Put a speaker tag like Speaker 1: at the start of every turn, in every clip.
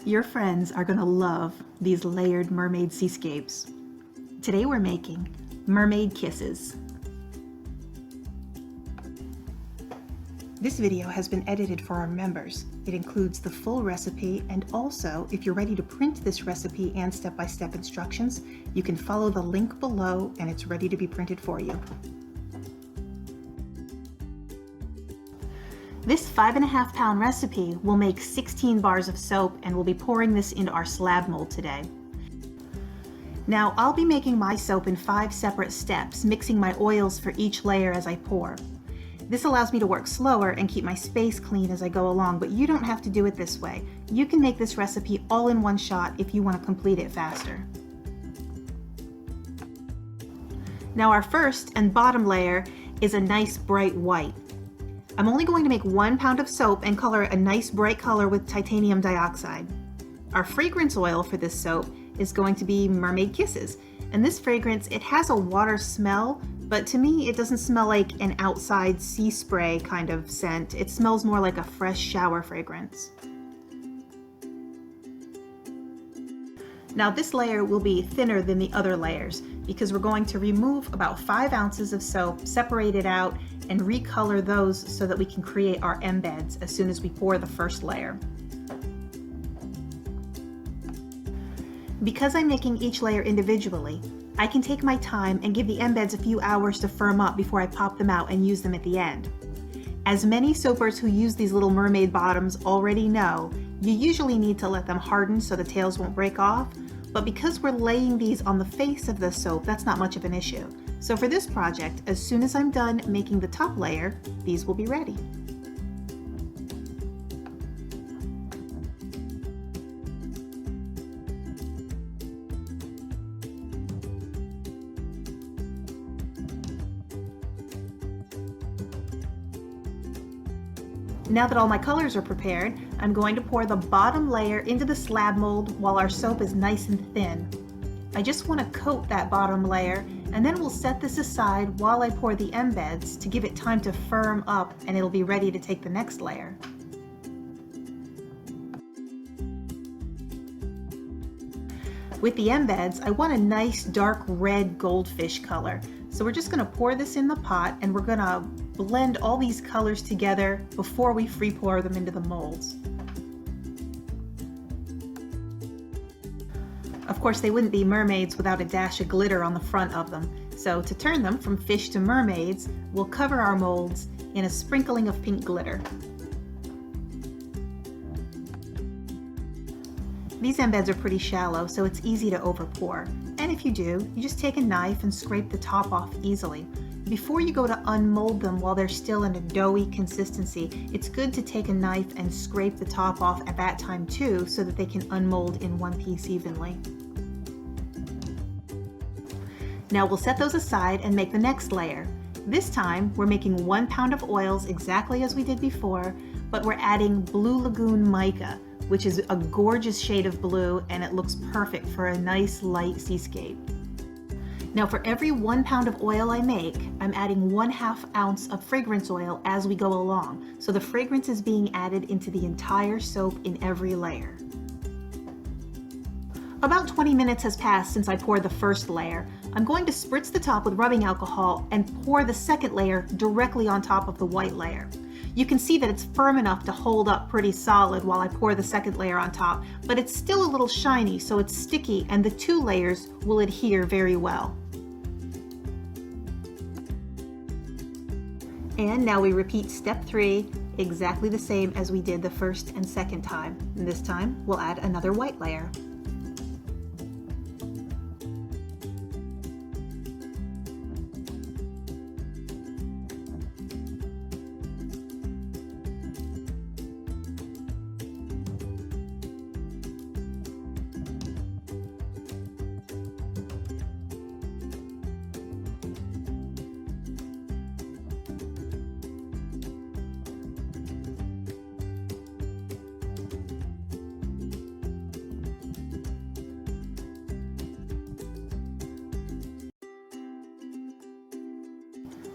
Speaker 1: Your friends are going to love these layered mermaid seascapes. Today we're making mermaid kisses. This video has been edited for our members. It includes the full recipe, and also if you're ready to print this recipe and step-by-step instructions, you can follow the link below and it's ready to be printed for you. This 5.5 pound recipe will make 16 bars of soap, and we'll be pouring this into our slab mold today. Now I'll be making my soap in 5 separate steps, mixing my oils for each layer as I pour. This allows me to work slower and keep my space clean as I go along, but you don't have to do it this way. You can make this recipe all in one shot if you want to complete it faster. Now our first and bottom layer is a nice bright white. I'm only going to make 1 pound of soap and color a nice bright color with titanium dioxide. Our fragrance oil for this soap is going to be Mermaid Kisses. And this fragrance, it has a water smell, but to me it doesn't smell like an outside sea spray kind of scent. It smells more like a fresh shower fragrance. Now this layer will be thinner than the other layers because we're going to remove about 5 ounces of soap, separate it out, and recolor those so that we can create our embeds as soon as we pour the first layer. Because I'm making each layer individually, I can take my time and give the embeds a few hours to firm up before I pop them out and use them at the end. As many soapers who use these little mermaid bottoms already know, you usually need to let them harden so the tails won't break off, but because we're laying these on the face of the soap, that's not much of an issue. So for this project, as soon as I'm done making the top layer, these will be ready. Now that all my colors are prepared, I'm going to pour the bottom layer into the slab mold while our soap is nice and thin. I just want to coat that bottom layer, and then we'll set this aside while I pour the embeds to give it time to firm up, and it'll be ready to take the next layer. With the embeds, I want a nice dark red goldfish color. So we're just going to pour this in the pot, and we're going to blend all these colors together before we free pour them into the molds. Of course, they wouldn't be mermaids without a dash of glitter on the front of them. So to turn them from fish to mermaids, we'll cover our molds in a sprinkling of pink glitter. These embeds are pretty shallow, so it's easy to overpour. And if you do, you just take a knife and scrape the top off easily. Before you go to unmold them while they're still in a doughy consistency, it's good to take a knife and scrape the top off at that time too, so that they can unmold in one piece evenly. Now we'll set those aside and make the next layer. This time we're making 1 pound of oils exactly as we did before, but we're adding Blue Lagoon Mica, which is a gorgeous shade of blue, and it looks perfect for a nice light seascape. Now for every 1 pound of oil I make, I'm adding 1/2 ounce of fragrance oil as we go along. So the fragrance is being added into the entire soap in every layer. About 20 minutes has passed since I poured the first layer. I'm going to spritz the top with rubbing alcohol and pour the second layer directly on top of the white layer. You can see that it's firm enough to hold up pretty solid while I pour the second layer on top, but it's still a little shiny, so it's sticky, and the 2 layers will adhere very well. And now we repeat step 3, exactly the same as we did the first and second time. And this time we'll add another white layer.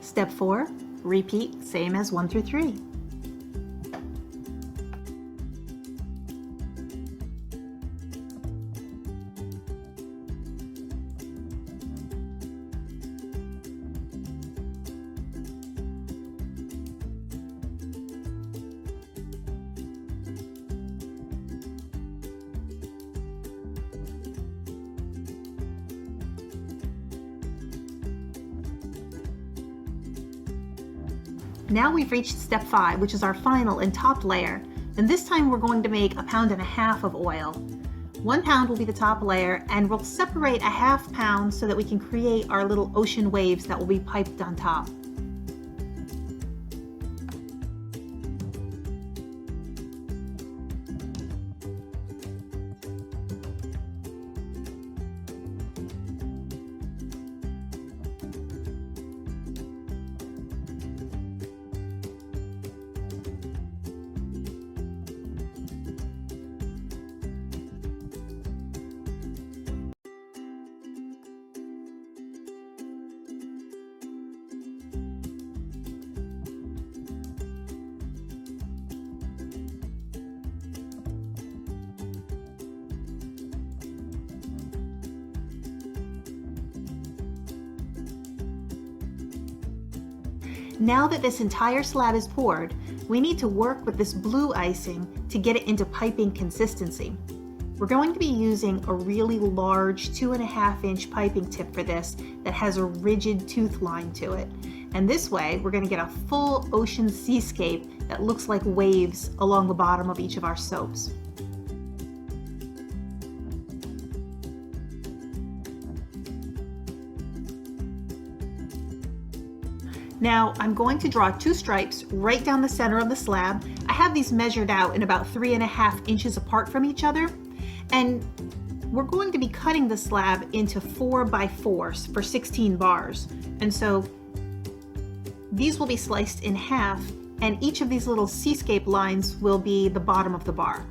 Speaker 1: Step 4, repeat same as 1 through 3. Now we've reached step 5, which is our final and top layer. And this time we're going to make 1.5 pounds of oil. 1 pound will be the top layer, and we'll separate 1/2 pound so that we can create our little ocean waves that will be piped on top. Now that this entire slab is poured, we need to work with this blue icing to get it into piping consistency. We're going to be using a really large 2.5-inch piping tip for this that has a rigid tooth line to it. And this way, we're going to get a full ocean seascape that looks like waves along the bottom of each of our soaps. Now I'm going to draw 2 stripes right down the center of the slab. I have these measured out in about 3.5 inches apart from each other. And we're going to be cutting the slab into 4x4s for 16 bars. And so these will be sliced in half, and each of these little seascape lines will be the bottom of the bar.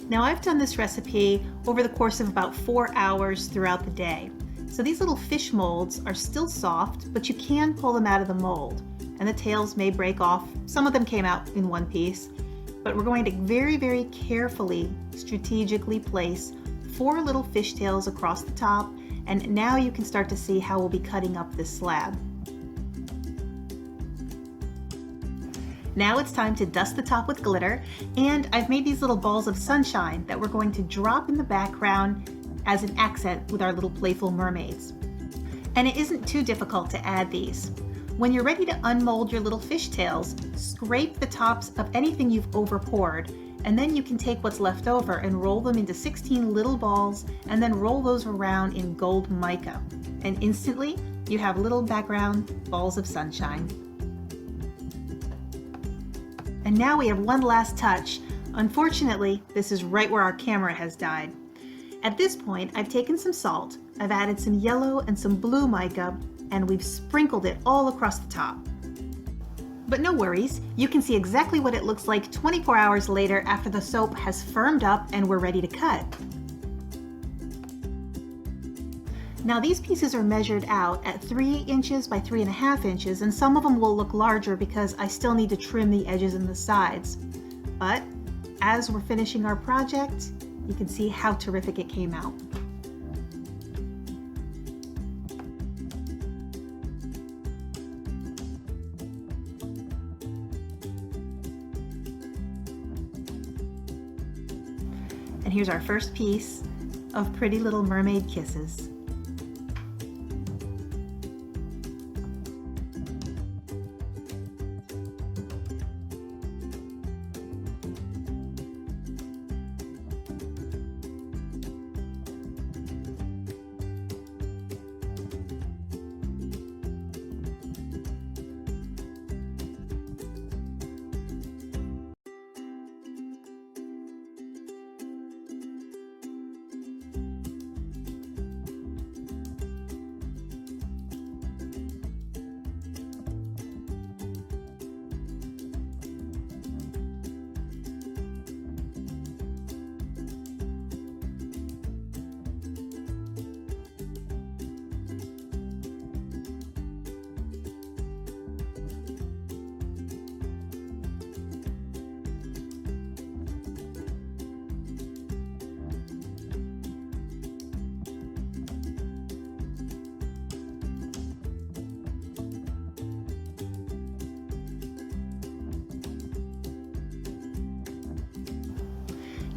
Speaker 1: Now I've done this recipe over the course of about 4 hours throughout the day. So these little fish molds are still soft, but you can pull them out of the mold, and the tails may break off. Some of them came out in one piece, but we're going to very, very carefully, strategically place 4 little fish tails across the top, and now you can start to see how we'll be cutting up this slab. Now it's time to dust the top with glitter, and I've made these little balls of sunshine that we're going to drop in the background as an accent with our little playful mermaids. And it isn't too difficult to add these. When you're ready to unmold your little fish tails, scrape the tops of anything you've over poured, and then you can take what's left over and roll them into 16 little balls, and then roll those around in gold mica. And instantly, you have little background balls of sunshine. And now we have one last touch. Unfortunately, this is right where our camera has died. At this point, I've taken some salt, I've added some yellow and some blue mica, and we've sprinkled it all across the top. But no worries, you can see exactly what it looks like 24 hours later after the soap has firmed up and we're ready to cut. Now these pieces are measured out at 3 inches by 3.5 inches, and some of them will look larger because I still need to trim the edges and the sides. But as we're finishing our project, you can see how terrific it came out. And here's our first piece of Pretty Little Mermaid Kisses.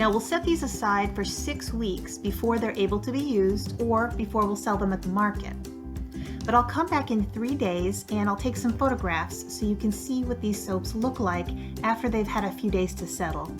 Speaker 1: Now we'll set these aside for 6 weeks before they're able to be used or before we'll sell them at the market. But I'll come back in 3 days and I'll take some photographs so you can see what these soaps look like after they've had a few days to settle.